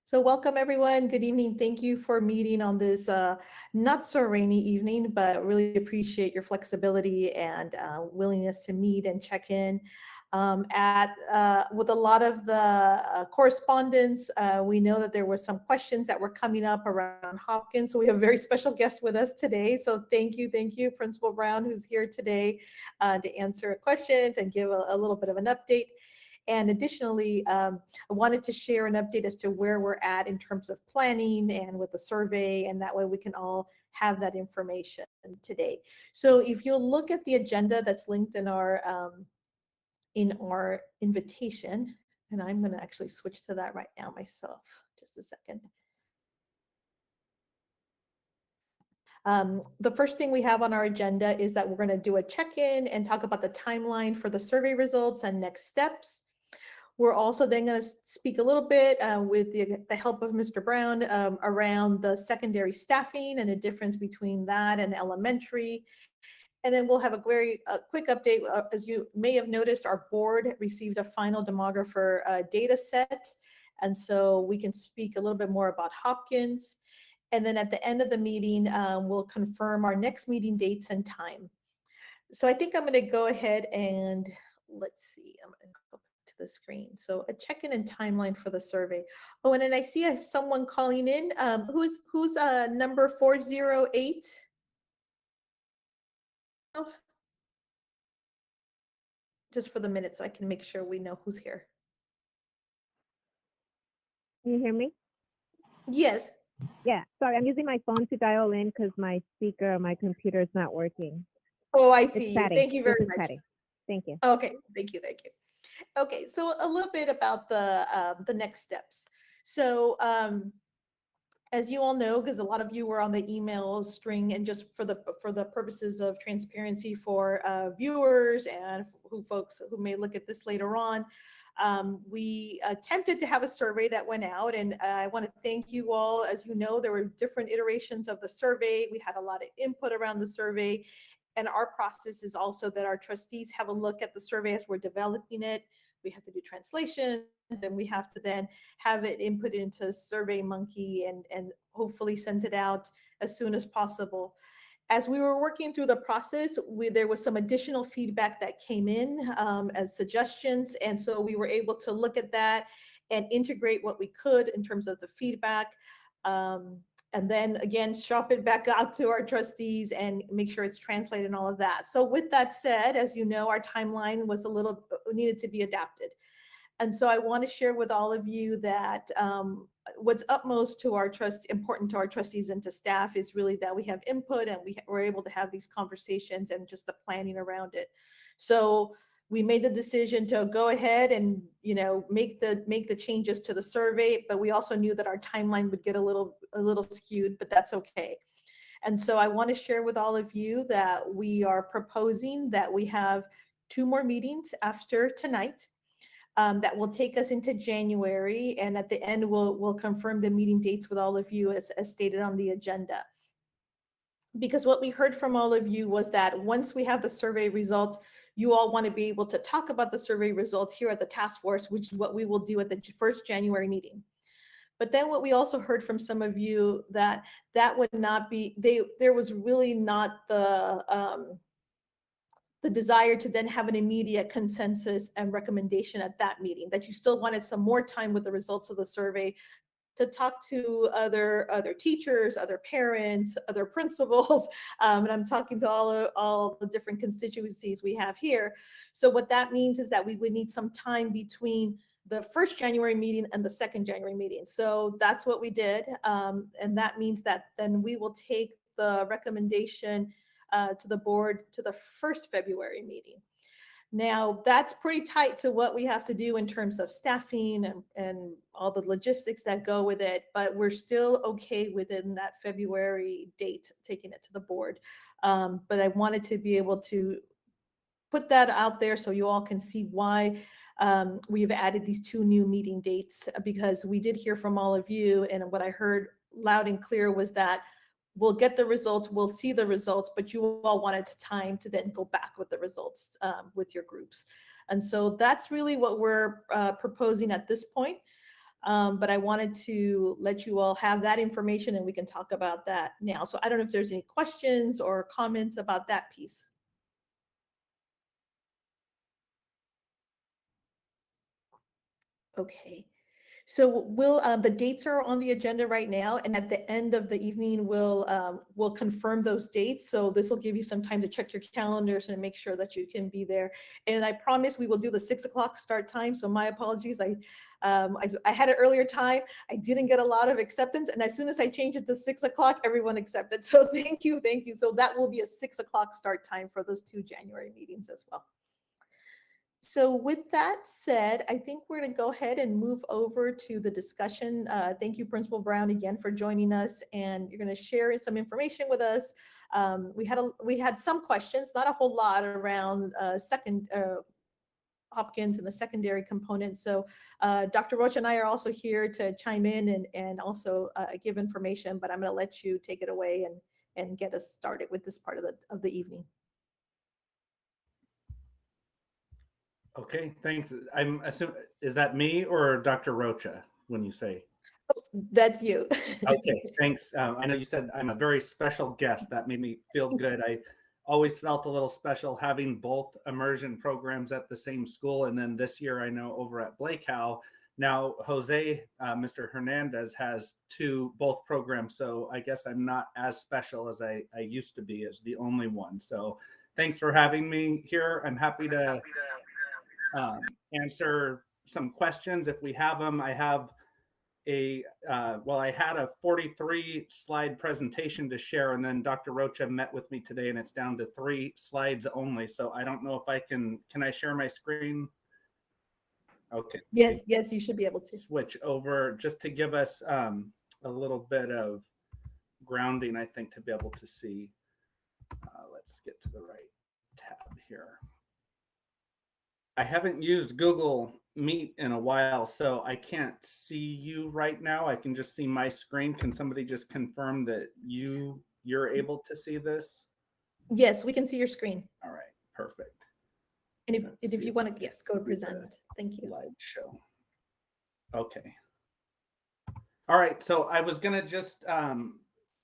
So welcome everyone. Good evening. Thank you for meeting on this not so rainy evening, but really appreciate your flexibility and willingness to meet and check in. With a lot of the correspondence, we know that there were some questions that were coming up around Hopkins. So we have a very special guest with us today. So thank you, Principal Brown, who's here today to answer questions and give a little bit of an update. And additionally, I wanted to share an update as to where we're at in terms of planning and with the survey, and that way we can all have that information today. So if you'll look at the agenda that's linked in our invitation, and I'm going to actually switch to that right now myself. Just a second. The first thing we have on our agenda is that we're going to do a check-in and talk about the timeline for the survey results and next steps. We're also then going to speak a little bit with the help of Mr. Brown around the secondary staffing and the difference between that and elementary. And then we'll have a very quick update. As you may have noticed, our board received a final demographer data set. And so we can speak a little bit more about Hopkins. And then at the end of the meeting, we'll confirm our next meeting dates and time. So I think I'm going to go ahead and let's see. I'm going to go to the screen. So a check-in and timeline for the survey. Oh, and then I see I have someone calling in. Who's number 408? Just for the minute so I can make sure we know who's here. Can you hear me? Yes. Yeah, sorry, I'm using my phone to dial in because my speaker on my computer is not working. Oh, I see you. Thank you very much. Patty. Thank you. Okay, thank you. Okay, so a little bit about the next steps. So as you all know, because a lot of you were on the email string, and just for the purposes of transparency for viewers and folks who may look at this later on, we attempted to have a survey that went out, and I want to thank you all. As you know, there were different iterations of the survey. We had a lot of input around the survey, and our process is also that our trustees have a look at the survey as we're developing it. We have to do translation, then we have to then have it input into SurveyMonkey and hopefully send it out as soon as possible. As we were working through the process, there was some additional feedback that came in as suggestions. And so we were able to look at that and integrate what we could in terms of the feedback. And then again, shop it back out to our trustees and make sure it's translated and all of that. So with that said, as you know, our timeline was needed to be adapted. And so I want to share with all of you that what's utmost to important to our trustees and to staff is really that we have input and we're able to have these conversations and just the planning around it. So we made the decision to go ahead and make the changes to the survey, but we also knew that our timeline would get a little skewed, but that's okay. And so I want to share with all of you that we are proposing that we have 2 more meetings after tonight. That will take us into January, and at the end we'll confirm the meeting dates with all of you as stated on the agenda. Because what we heard from all of you was that once we have the survey results, you all want to be able to talk about the survey results here at the task force, which is what we will do at the first January meeting. But then what we also heard from some of you that would not be, there was really not the desire to then have an immediate consensus and recommendation at that meeting, that you still wanted some more time with the results of the survey to talk to other teachers, other parents, other principals, and I'm talking to all the different constituencies we have here. So what that means is that we would need some time between the first January meeting and the second January meeting. So that's what we did, and that means that then we will take the recommendation to the board to the first February meeting. Now that's pretty tight to what we have to do in terms of staffing and all the logistics that go with it, but we're still okay within that February date, taking it to the board. But I wanted to be able to put that out there so you all can see why we've added these 2 new meeting dates, because we did hear from all of you, and what I heard loud and clear was that we'll get the results, we'll see the results, but you all wanted time to then go back with the results with your groups. And so that's really what we're proposing at this point. But I wanted to let you all have that information and we can talk about that now. So I don't know if there's any questions or comments about that piece. Okay. So the dates are on the agenda right now, and at the end of the evening, we'll confirm those dates. So this will give you some time to check your calendars and make sure that you can be there. And I promise we will do the 6 o'clock start time. So my apologies. I had an earlier time. I didn't get a lot of acceptance, and as soon as I changed it to 6 o'clock, everyone accepted. So thank you. So that will be a 6 o'clock start time for those 2 January meetings as well. So with that said, I think we're going to go ahead and move over to the discussion. Thank you, Principal Brown, again for joining us, and you're going to share some information with us. We had some questions, not a whole lot around Hopkins and the secondary component. So Dr. Rocha and I are also here to chime in and also give information, but I'm going to let you take it away and get us started with this part of the evening. Okay, thanks. I'm assuming, is that me or Dr. Rocha when you say? That's you. Okay, thanks. I know you said I'm a very special guest. That made me feel good. I always felt a little special having both immersion programs at the same school. And then this year, I know over at Blake Howe, now Jose, Mr. Hernandez has both programs. So I guess I'm not as special as I used to be as the only one. So thanks for having me here. I'm happy to answer some questions if we have them. I have I had a 43 slide presentation to share, and then Dr. Rocha met with me today and it's down to 3 slides only. So I don't know if can I share my screen? Okay. Yes, you should be able to. Switch over just to give us a little bit of grounding, I think, to be able to see. Let's get to the right tab here. I haven't used Google Meet in a while, so I can't see you right now. I can just see my screen. Can somebody just confirm that you're able to see this? Yes, we can see your screen. All right, perfect. And if you want to, yes, go to present. Thank you. Slideshow. Okay. All right, so I was going to just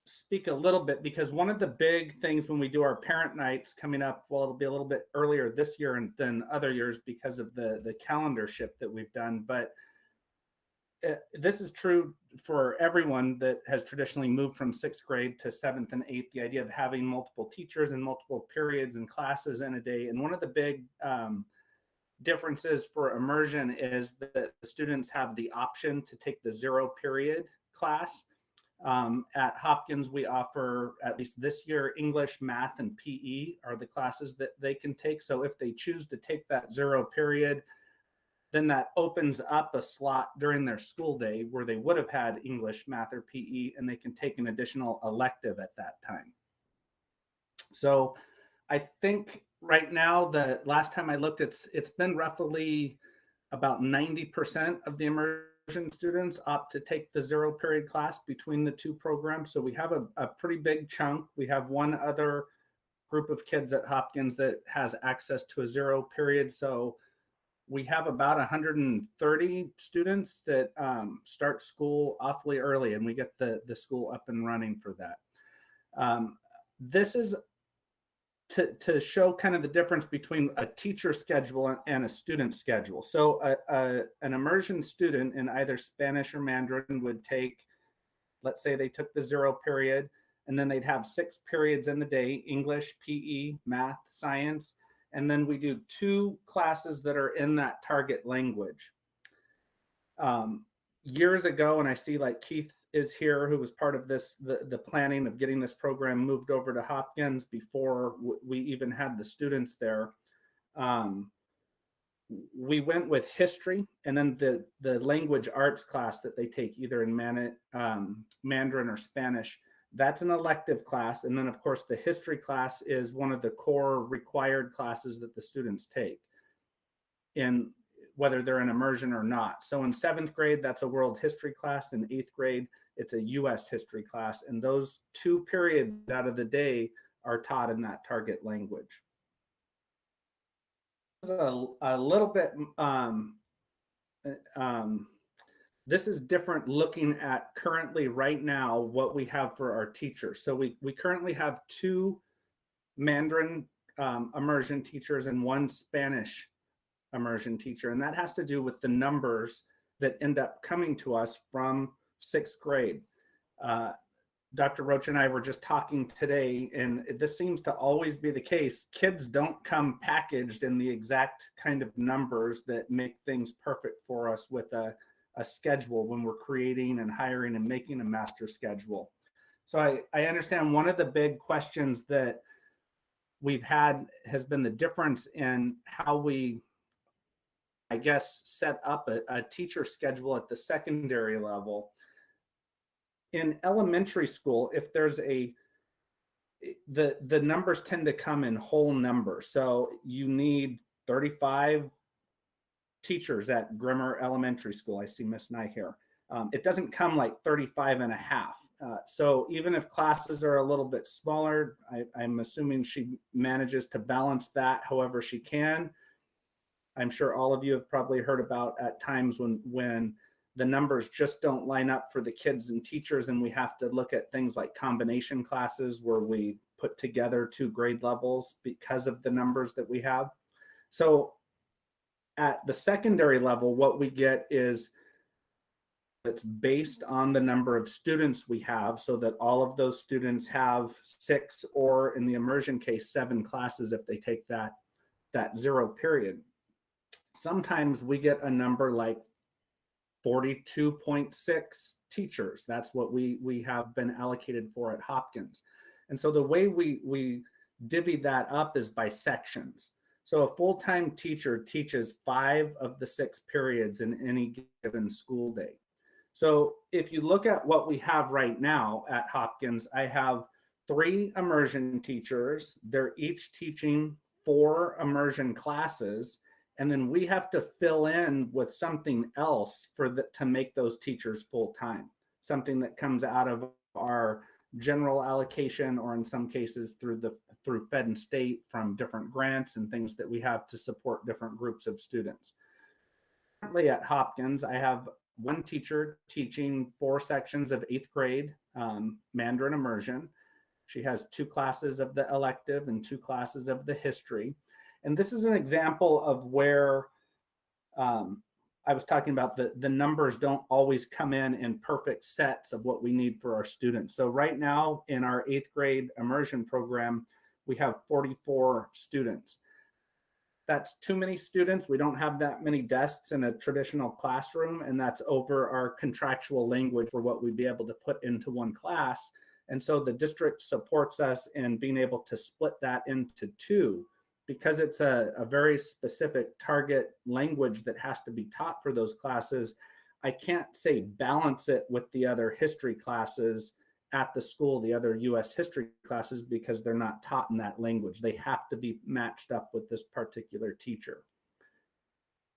speak a little bit because one of the big things when we do our parent nights coming up, well, it'll be a little bit earlier this year than other years because of the calendar shift that we've done. But this is true for everyone that has traditionally moved from 6th grade to 7th and 8th, the idea of having multiple teachers and multiple periods and classes in a day. And one of the big differences for immersion is that the students have the option to take the 0 period class. At Hopkins, we offer, at least this year, English, math, and PE are the classes that they can take. So if they choose to take that 0 period, then that opens up a slot during their school day where they would have had English, math, or PE, and they can take an additional elective at that time. So I think right now, the last time I looked, it's been roughly about 90% of the immersion students opt to take the 0 period class between the 2 programs. So we have a pretty big chunk. We have one other group of kids at Hopkins that has access to a 0 period. So we have about 130 students that start school awfully early, and we get the school up and running for that. This is to show kind of the difference between a teacher schedule and a student schedule. So an immersion student in either Spanish or Mandarin would take, let's say they took the 0 period, and then they'd have 6 periods in the day: English, PE, math, science. And then we do 2 classes that are in that target language. Years ago, and I see like Keith is here, who was part of this, the planning of getting this program moved over to Hopkins before we even had the students there. We went with history and then the language arts class that they take either in Mandarin or Spanish. That's an elective class. And then of course the history class is one of the core required classes that the students take, in whether they're in immersion or not. So in 7th grade, that's a world history class. In 8th grade, it's a US history class. And those 2 periods out of the day are taught in that target language. A little bit this is different looking at currently right now what we have for our teachers. So we currently have 2 Mandarin immersion teachers and 1 Spanish immersion teacher. And that has to do with the numbers that end up coming to us from 6th grade. Dr. Roach and I were just talking today, and this seems to always be the case. Kids don't come packaged in the exact kind of numbers that make things perfect for us with a schedule when we're creating and hiring and making a master schedule. So I understand one of the big questions that we've had has been the difference in how we, I guess, set up a teacher schedule at the secondary level. In elementary school, if there's the numbers tend to come in whole numbers. So you need 35 teachers at Grimmer Elementary School. I see Miss Nye here. It doesn't come like 35 and a half. So even if classes are a little bit smaller, I'm assuming she manages to balance that however she can. I'm sure all of you have probably heard about at times when the numbers just don't line up for the kids and teachers, and we have to look at things like combination classes where we put together 2 grade levels because of the numbers that we have. So at the secondary level, what we get is it's based on the number of students we have, so that all of those students have 6, or in the immersion case, 7 classes if they take that 0 period. Sometimes we get a number like 42.6 teachers. That's what we have been allocated for at Hopkins. And so the way we divvy that up is by sections. So a full-time teacher teaches 5 of the 6 periods in any given school day. So if you look at what we have right now at Hopkins, I have 3 immersion teachers. They're each teaching 4 immersion classes. And then we have to fill in with something else to make those teachers full-time, something that comes out of our general allocation, or in some cases through Fed and state from different grants and things that we have to support different groups of students. Currently at Hopkins, I have 1 teacher teaching 4 sections of 8th grade Mandarin immersion. She has 2 classes of the elective and 2 classes of the history. And this is an example of where I was talking about the numbers don't always come in perfect sets of what we need for our students. So right now in our 8th grade immersion program, we have 44 students. That's too many students. We don't have that many desks in a traditional classroom, and that's over our contractual language for what we'd be able to put into one class. And so the district supports us in being able to split that into 2. Because it's a very specific target language that has to be taught for those classes, I can't say balance it with the other history classes at the school, the other US history classes, because they're not taught in that language. They have to be matched up with this particular teacher.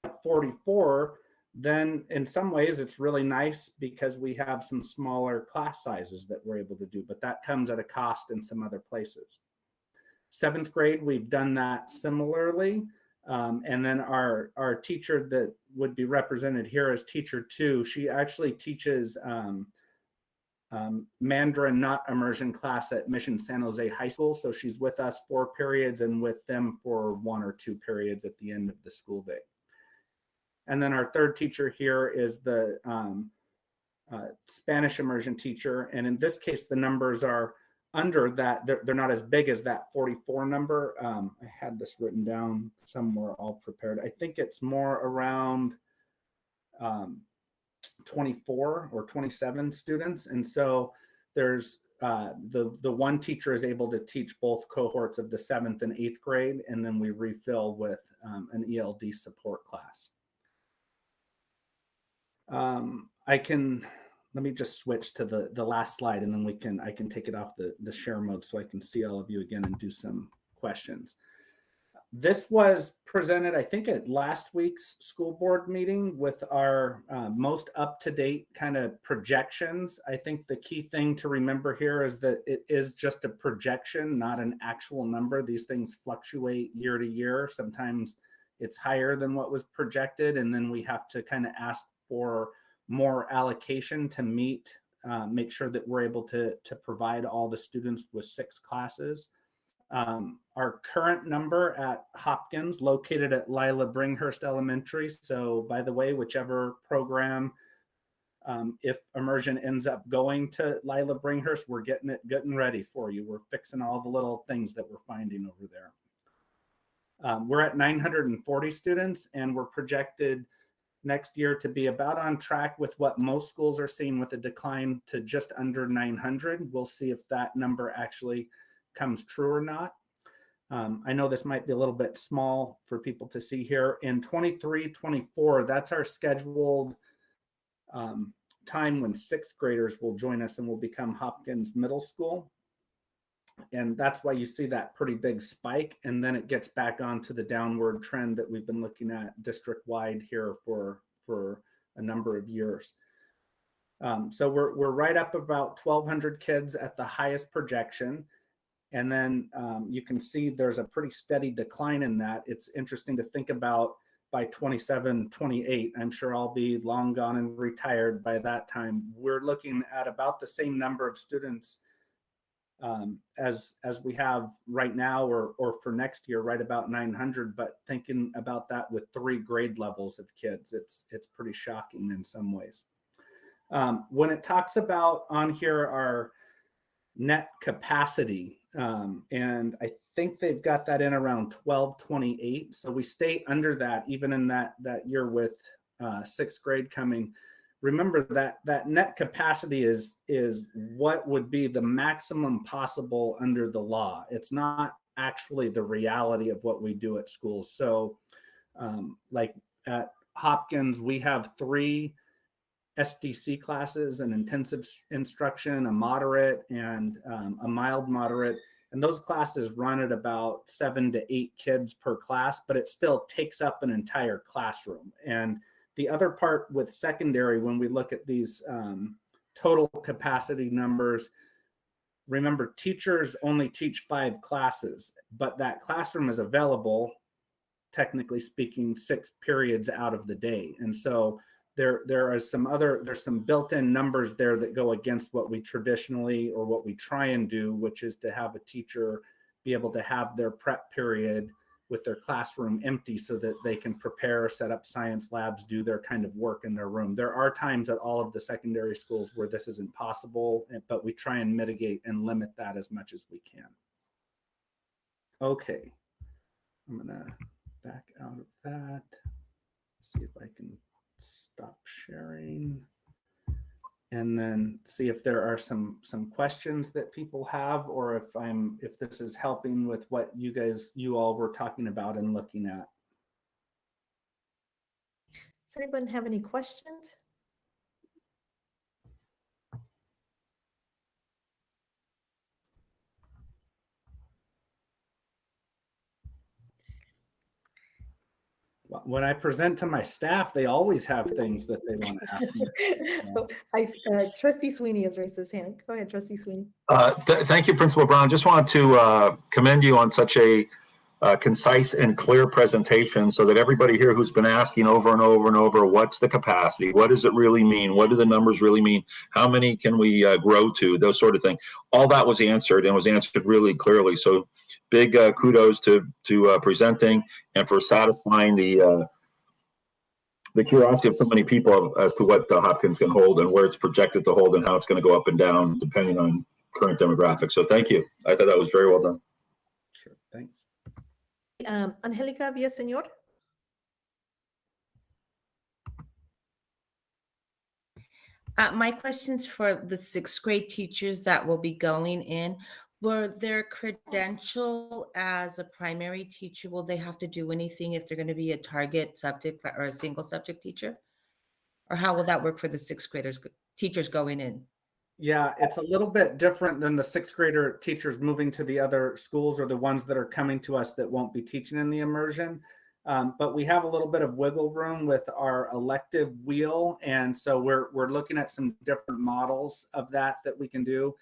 At 44, then in some ways it's really nice because we have some smaller class sizes that we're able to do, but that comes at a cost in some other places. 7th grade, we've done that similarly. And then our teacher that would be represented here as teacher 2, she actually teaches Mandarin, not immersion class at Mission San Jose High School. So she's with us 4 periods and with them for 1 or 2 periods at the end of the school day. And then our 3rd teacher here is the Spanish immersion teacher. And in this case, the numbers are under that. They're not as big as that 44 number. I had this written down somewhere all prepared. I think it's more around 24 or 27 students. And so there's the 1 teacher is able to teach both cohorts of the 7th and 8th grade, and then we refill with an ELD support class. Let me just switch to the last slide, and then I can take it off the share mode so I can see all of you again and do some questions. This was presented, I think, at last week's school board meeting with our most up-to-date kind of projections. I think the key thing to remember here is that it is just a projection, not an actual number. These things fluctuate year to year. Sometimes it's higher than what was projected, and then we have to kind of ask for more allocation to meet, make sure that we're able to provide all the students with 6 classes. Our current number at Hopkins, located at Lila Bringhurst Elementary. So by the way, whichever program, if Immersion ends up going to Lila Bringhurst, we're getting ready for you. We're fixing all the little things that we're finding over there. We're at 940 students, and we're projected next year to be about on track with what most schools are seeing, with a decline to just under 900. We'll see if that number actually comes true or not. I know this might be a little bit small for people to see here. In 23-24, that's our scheduled time when 6th graders will join us and will become Hopkins Middle School. And that's why you see that pretty big spike, and then it gets back onto the downward trend that we've been looking at district-wide here for a number of years. So we're right up about 1,200 kids at the highest projection. And then you can see there's a pretty steady decline in that. It's interesting to think about by 27, 28, I'm sure I'll be long gone and retired by that time. We're looking at about the same number of students as we have right now, or for next year, right about 900. But thinking about that with 3 grade levels of kids, it's pretty shocking in some ways. When it talks about on here our net capacity, and I think they've got that in around 1228. So we stay under that even in that year with 6th grade coming. Remember that net capacity is what would be the maximum possible under the law. It's not actually the reality of what we do at schools. So like at Hopkins, we have 3 SDC classes, an intensive instruction, a moderate, and a mild moderate. And those classes run at about 7 to 8 kids per class, but it still takes up an entire classroom. And the other part with secondary, when we look at these total capacity numbers, remember, teachers only teach 5 classes, but that classroom is available, technically speaking, 6 periods out of the day. And so there's some built-in numbers there that go against what we traditionally, or what we try and do, which is to have a teacher be able to have their prep period with their classroom empty so that they can prepare, set up science labs, do their kind of work in their room. There are times at all of the secondary schools where this isn't possible, but we try and mitigate and limit that as much as we can. Okay, I'm gonna back out of that, see if I can stop sharing, and then see if there are some questions that people have, or if this is helping with what you all were talking about and looking at. Does anyone have any questions? When I present to my staff, they always have things that they want to ask me. Trustee Sweeney has raised his hand. Go ahead, Trustee Sweeney. Thank you, Principal Brown. Just wanted to commend you on such a concise and clear presentation, so that everybody here who's been asking over and over and over, what's the capacity? What does it really mean? What do the numbers really mean? How many can we grow to? Those sort of things. All that was answered, and was answered really clearly. So big kudos to presenting and for satisfying the curiosity of so many people as to what Hopkins can hold and where it's projected to hold and how it's going to go up and down depending on current demographics. So thank you. I thought that was very well done. Sure, thanks. Angelica Villaseñor. My question's for the 6th grade teachers that will be going in. Were their credential as a primary teacher, will they have to do anything if they're going to be a target subject or a single subject teacher? Or how will that work for the 6th graders, teachers going in? Yeah, it's a little bit different than the 6th grader teachers moving to the other schools, or the ones that are coming to us that won't be teaching in the immersion. But we have a little bit of wiggle room with our elective wheel. And so we're looking at some different models of that we can do.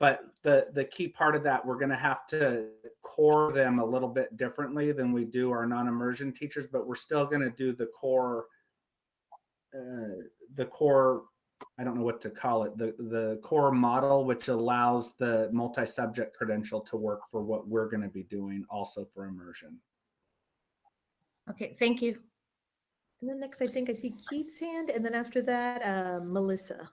But the key part of that, we're going to have to core them a little bit differently than we do our non-immersion teachers, but we're still going to do the core the core, I don't know what to call it, the core model, which allows the multi-subject credential to work for what we're going to be doing also for immersion. Okay, thank you. And then next, I think I see Keith's hand, and then after that, Melissa.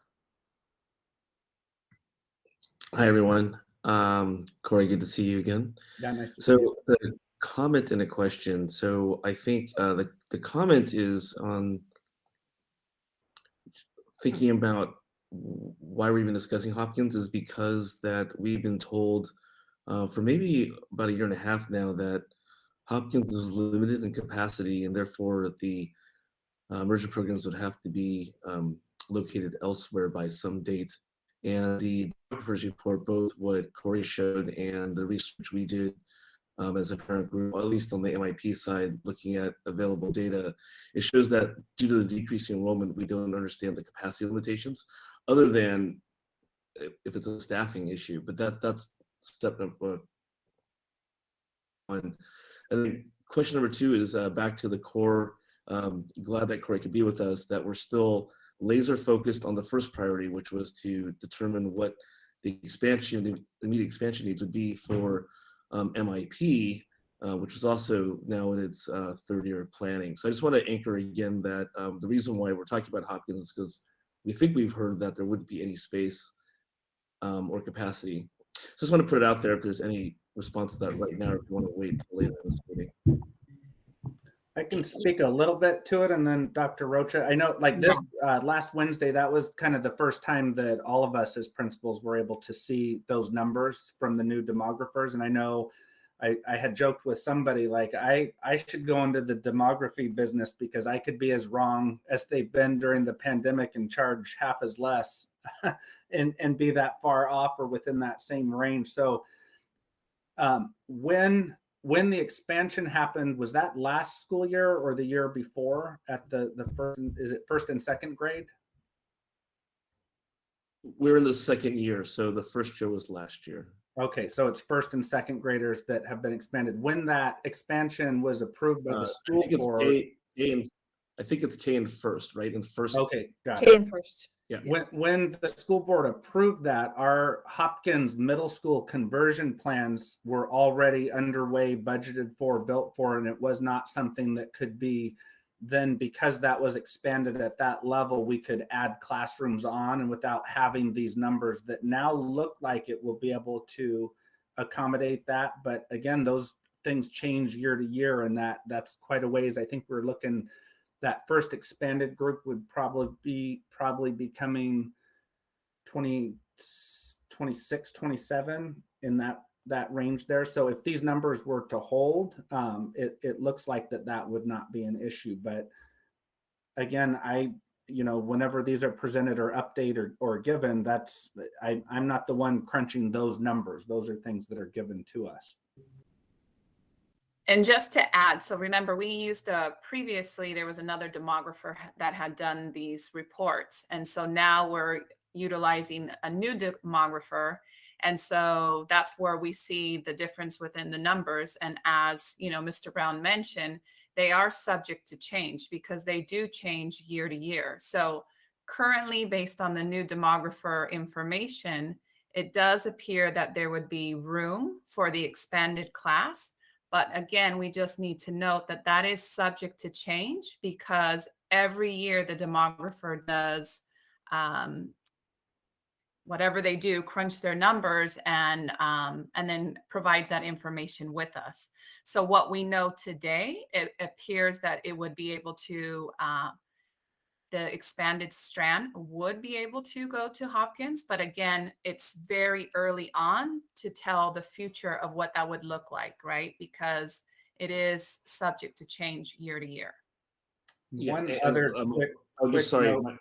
Hi, everyone. Corey, good to see you again. Yeah, nice to see you. So the comment and a question. So I think the comment is on thinking about why we're even discussing Hopkins is because that we've been told for maybe about a year and a half now that Hopkins is limited in capacity, and therefore the immersion programs would have to be located elsewhere by some date. And the developers report, both what Corey showed and the research we did as a parent group, at least on the MIP side, looking at available data, it shows that due to the decreasing enrollment, we don't understand the capacity limitations, other than if it's a staffing issue. But that's step number one. And then question number two is back to the core. Glad that Corey could be with us, that we're still laser focused on the first priority, which was to determine what the expansion, the immediate expansion needs would be for MIP, which was also now in its third year of planning. So I just want to anchor again that the reason why we're talking about Hopkins is because we think we've heard that there wouldn't be any space or capacity. So I just want to put it out there if there's any response to that right now, or if you want to wait until later in this meeting. I can speak a little bit to it, and then Dr. Rocha. I know, like this last Wednesday, that was kind of the first time that all of us as principals were able to see those numbers from the new demographers. And I know I had joked with somebody like I should go into the demography business because I could be as wrong as they've been during the pandemic and charge half as less and be that far off or within that same range. So when the expansion happened, was that last school year or the year before at the first, is it first and second grade? We're in the second year, so the first year was last year. Okay, so it's first and second graders that have been expanded. When that expansion was approved by the school board. I think it's K in first, right? In first. Okay, got it. K in first. Yeah. When the school board approved that, our Hopkins middle school conversion plans were already underway, budgeted for, built for, and it was not something that could be then, because that was expanded at that level, we could add classrooms on, and without having these numbers that now look like it will be able to accommodate that. But again, those things change year to year, and that's quite a ways. I think we're looking, that first expanded group would probably be coming 26, 27 in that range there. So if these numbers were to hold, it looks like that would not be an issue. But again, whenever these are presented or updated or given, I'm not the one crunching those numbers. Those are things that are given to us. And just to add, so remember, we used previously, there was another demographer that had done these reports. And so now we're utilizing a new demographer. And so that's where we see the difference within the numbers. And as Mr. Brown mentioned, they are subject to change because they do change year to year. So currently, based on the new demographer information, it does appear that there would be room for the expanded class. But again, we just need to note that that is subject to change because every year the demographer does whatever they do, crunch their numbers and then provides that information with us. So what we know today, it appears that it would be able to, the expanded strand would be able to go to Hopkins. But again, it's very early on to tell the future of what that would look like, right? Because it is subject to change year to year. One other quick sorry. note.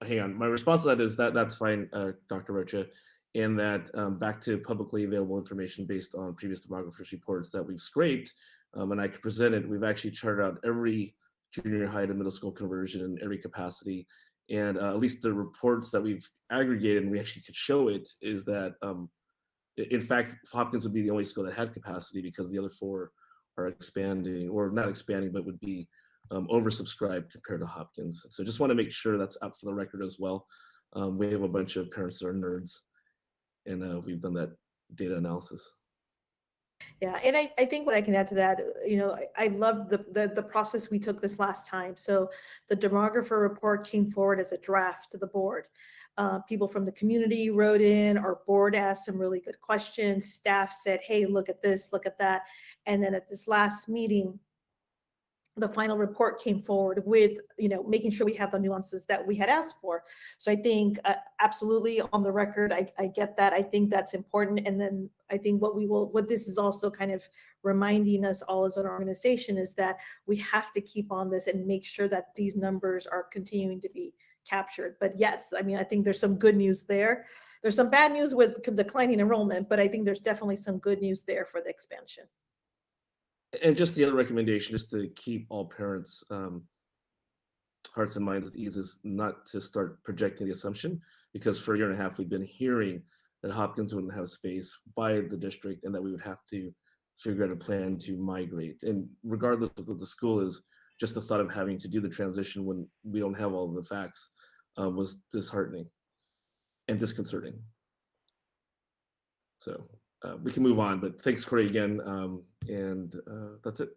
Hang on. My response to that is that's fine, Dr. Rocha, and that back to publicly available information based on previous demographers reports that we've scraped, and I could present it. We've actually charted out every junior high to middle school conversion in every capacity, and at least the reports that we've aggregated and we actually could show it is that in fact Hopkins would be the only school that had capacity because the other four are expanding, or not expanding, but would be oversubscribed compared to Hopkins. So just want to make sure that's up for the record as well. We have a bunch of parents that are nerds, and we've done that data analysis. Yeah, and I think what I can add to that, I love the process we took this last time. So the demographer report came forward as a draft to the board. People from the community wrote in, our board asked some really good questions. Staff said, hey, look at this, look at that. And then at this last meeting, the final report came forward with, making sure we have the nuances that we had asked for. So I think absolutely on the record, I get that. I think that's important. And then I think what this is also kind of reminding us all as an organization is that we have to keep on this and make sure that these numbers are continuing to be captured. But yes, I mean, I think there's some good news there. There's some bad news with declining enrollment, but I think there's definitely some good news there for the expansion. And just the other recommendation is to keep all parents' hearts and minds at ease, is not to start projecting the assumption, because for a year and a half we've been hearing that Hopkins wouldn't have space by the district and that we would have to figure out a plan to migrate. And regardless of what the school is, just the thought of having to do the transition when we don't have all the facts was disheartening and disconcerting. So we can move on, but thanks, Corey, again, and that's it.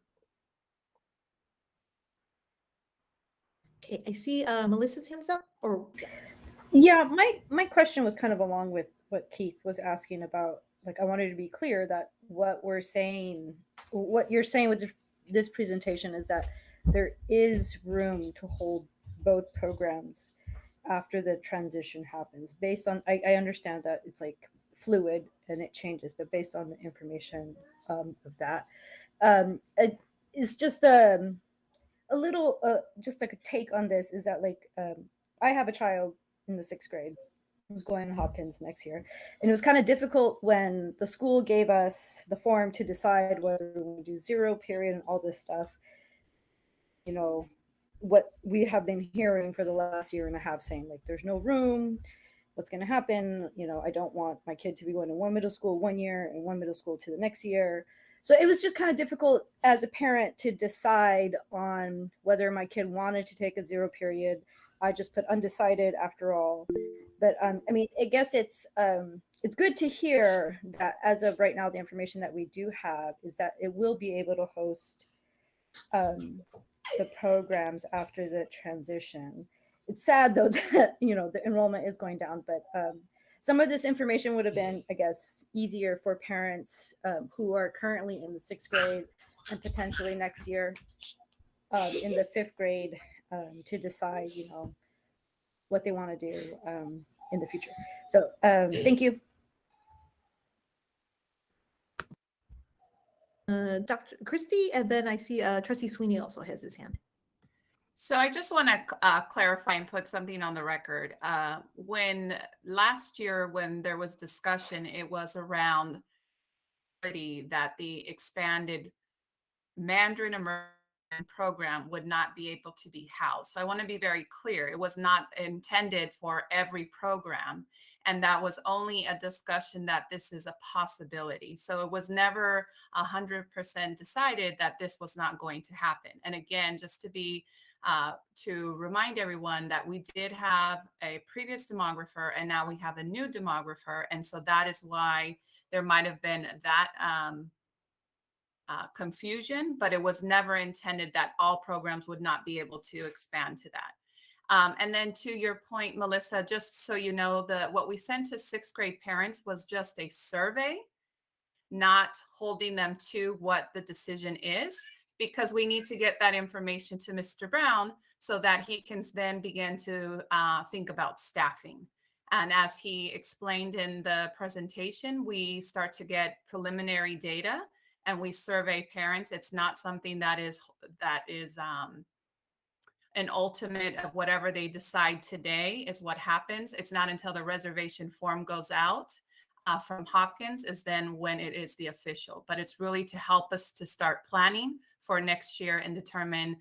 Okay, I see Melissa's hands up, or yes. Yeah, my question was kind of along with what Keith was asking about. Like, I wanted to be clear that what you're saying with this presentation is that there is room to hold both programs after the transition happens. Based on, I understand that it's like fluid and it changes, but based on the information of that, it's just a little, just like a take on this is that, like, I have a child in the 6th grade who's going to Hopkins next year. And it was kind of difficult when the school gave us the form to decide whether we do 0 period and all this stuff. What we have been hearing for the last year and a half, saying like, there's no room, what's going to happen? I don't want my kid to be going to one middle school 1 year and one middle school to the next year. So it was just kind of difficult as a parent to decide on whether my kid wanted to take a 0 period. I just put undecided after all. But I mean, I guess it's good to hear that as of right now, the information that we do have is that it will be able to host the programs after the transition. It's sad though that the enrollment is going down, but some of this information would have been, I guess, easier for parents who are currently in the 6th grade and potentially next year in the 5th grade to decide, what they want to do in the future. So thank you. Dr. Christie, and then I see Trustee Sweeney also has his hand. So I just want to clarify and put something on the record. When last year, when there was discussion, it was around that the expanded Mandarin Immersion program would not be able to be housed. So I want to be very clear. It was not intended for every program. And that was only a discussion that this is a possibility. So it was never 100% decided that this was not going to happen. And again, just to remind everyone that we did have a previous demographer and now we have a new demographer. And so that is why there might have been that confusion, but it was never intended that all programs would not be able to expand to that. And then to your point, Melissa, just so you know, what we sent to 6th grade parents was just a survey, not holding them to what the decision is, because we need to get that information to Mr. Brown so that he can then begin to think about staffing. And as he explained in the presentation, we start to get preliminary data and we survey parents. It's not something that is an ultimate of whatever they decide today is what happens. It's not until the reservation form goes out from Hopkins is then when it is the official. But it's really to help us to start planning for next year and determine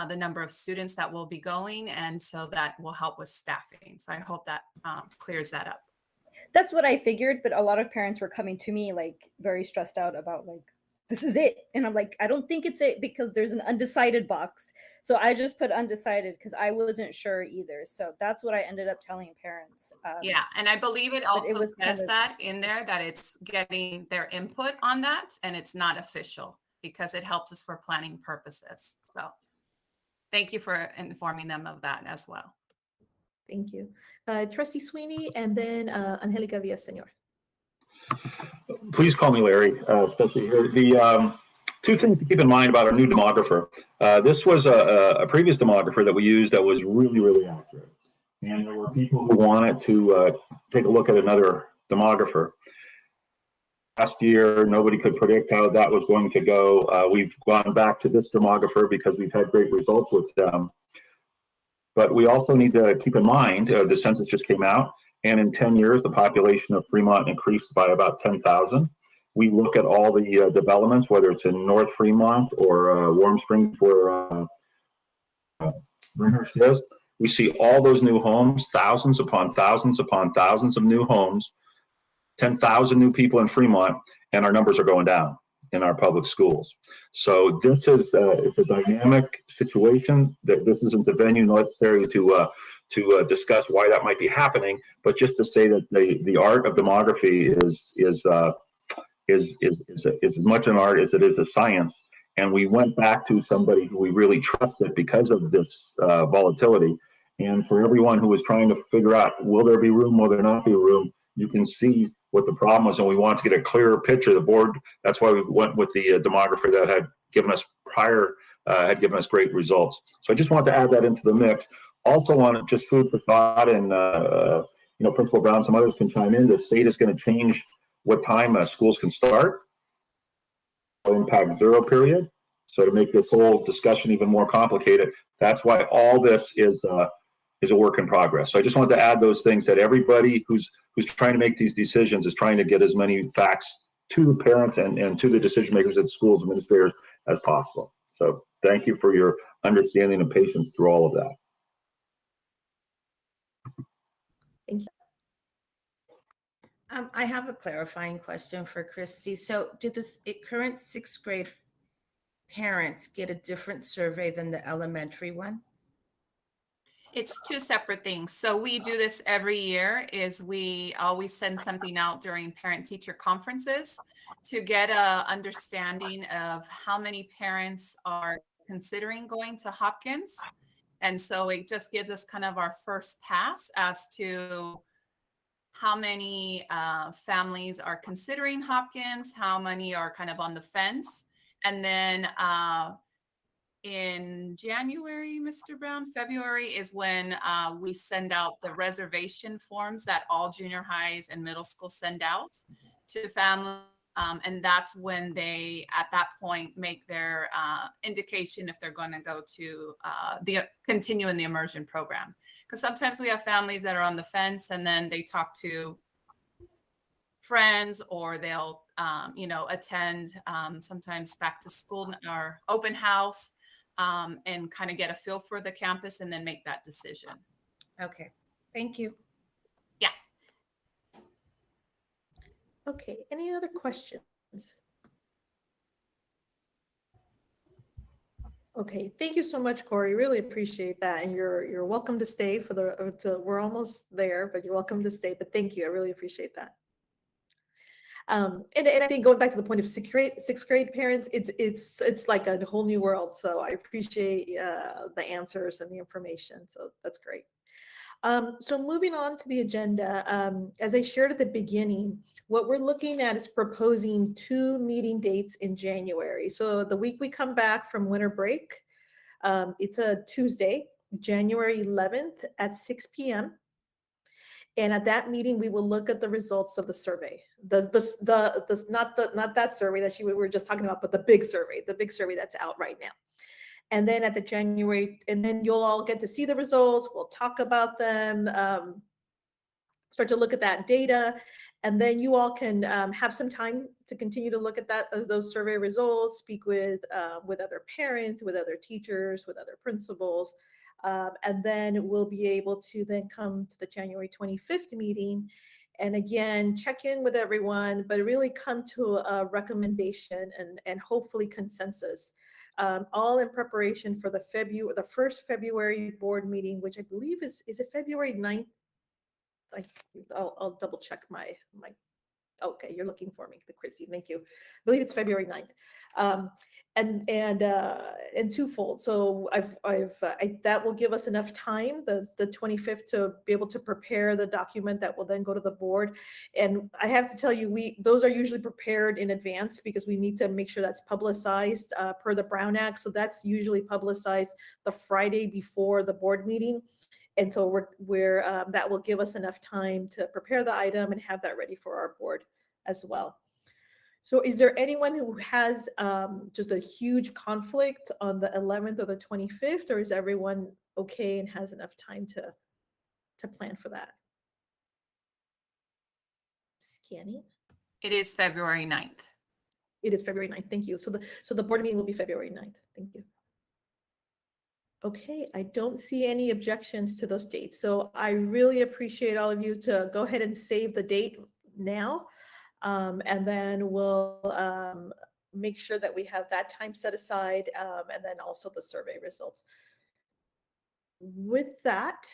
the number of students that will be going. And so that will help with staffing. So I hope that clears that up. That's what I figured, but a lot of parents were coming to me like very stressed out about like this is it. And I'm like, I don't think it's it, because there's an undecided box. So I just put undecided because I wasn't sure either. So that's what I ended up telling parents. Yeah, and I believe it also was kind says of- that in there, that it's getting their input on that, and it's not official, because it helps us for planning purposes. So thank you for informing them of that as well. Thank you. Trustee Sweeney, and then Angelica Villaseñor. Please call me Larry, especially here. The two things to keep in mind about our new demographer. This was a previous demographer that we used that was really, really accurate. And there were people who wanted to take a look at another demographer. Last year, nobody could predict how that was going to go. We've gone back to this demographer because we've had great results with them. But we also need to keep in mind, the census just came out, and in 10 years, the population of Fremont increased by about 10,000. We look at all the developments, whether it's in North Fremont or Warm Springs, where Bringhurst is. We see all those new homes, thousands upon thousands upon thousands of new homes, 10,000 new people in Fremont, and our numbers are going down in our public schools. So this is it's a dynamic situation. That this isn't the venue necessary to discuss why that might be happening, but just to say that the art of demography is as much an art as it is a science. And we went back to somebody who we really trusted because of this volatility. And for everyone who was trying to figure out, will there be room, will there not be room, you can see what the problem was, and we wanted to get a clearer picture. The board, that's why we went with the demographer that had given us great results. So I just wanted to add that into the mix. Also wanted just food for thought, and Principal Brown, some others can chime in. The state is going to change what time schools can start. Impact zero period. So to make this whole discussion even more complicated, that's why all this is a work in progress. So I just wanted to add those things, that everybody who's trying to make these decisions is trying to get as many facts to the parents and to the decision makers at the schools, administrators, as possible. So thank you for your understanding and patience through all of that. Thank you. I have a clarifying question for Christy. So did this current 6th grade parents get a different survey than the elementary one? It's two separate things. So we do this every year, is we always send something out during parent-teacher conferences to get a understanding of how many parents are considering going to Hopkins. And so it just gives us kind of our first pass as to how many families are considering Hopkins, how many are kind of on the fence. And then in January, Mr. Brown, February is when we send out the reservation forms that all junior highs and middle schools send out to families. And that's when they, at that point, make their indication if they're going to go to continue in the immersion program. Because sometimes we have families that are on the fence, and then they talk to friends, or they'll, attend sometimes back to school or open house, and kind of get a feel for the campus and then make that decision. Okay, thank you. Yeah. Okay, any other questions? Okay, thank you so much, Corey. Really appreciate that. And you're welcome to stay for we're almost there, but you're welcome to stay. But thank you, I really appreciate that. And I think going back to the point of sixth grade parents, it's like a whole new world. So I appreciate the answers and the information. So that's great. So moving on to the agenda, as I shared at the beginning, what we're looking at is proposing 2 meeting dates in January. So the week we come back from winter break, it's a Tuesday, January 11th at 6 p.m. And at that meeting, we will look at the results of the survey. Not that survey that we were just talking about, but the big survey that's out right now. And then at the January, and then you'll all get to see the results. We'll talk about them, start to look at that data, and then you all can have some time to continue to look at those survey results, speak with other parents, with other teachers, with other principals. And then we'll be able to then come to the January 25th meeting And again, check in with everyone, but really come to a recommendation and hopefully consensus. All in preparation for the first February board meeting, which I believe is it February 9th? I'll double check my. Okay, you're looking for me, the Chrissy. Thank you. I believe it's February 9th. And twofold. So that will give us enough time, the 25th, to be able to prepare the document that will then go to the board. And I have to tell you, those are usually prepared in advance because we need to make sure that's publicized per the Brown Act. So that's usually publicized the Friday before the board meeting. And so that will give us enough time to prepare the item and have that ready for our board as well. So is there anyone who has just a huge conflict on the 11th or the 25th, or is everyone okay and has enough time to plan for that? Scanning. It is February 9th. It is February 9th. Thank you. So the board meeting will be February 9th. Thank you. Okay, I don't see any objections to those dates. So I really appreciate all of you to go ahead and save the date now. And then we'll make sure that we have that time set aside, and then also the survey results. With that,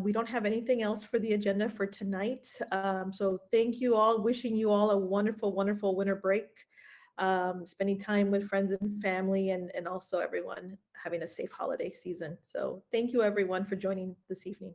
we don't have anything else for the agenda for tonight. So thank you all, wishing you all a wonderful, wonderful winter break. Spending time with friends and family, and also everyone having a safe holiday season. So thank you everyone for joining this evening.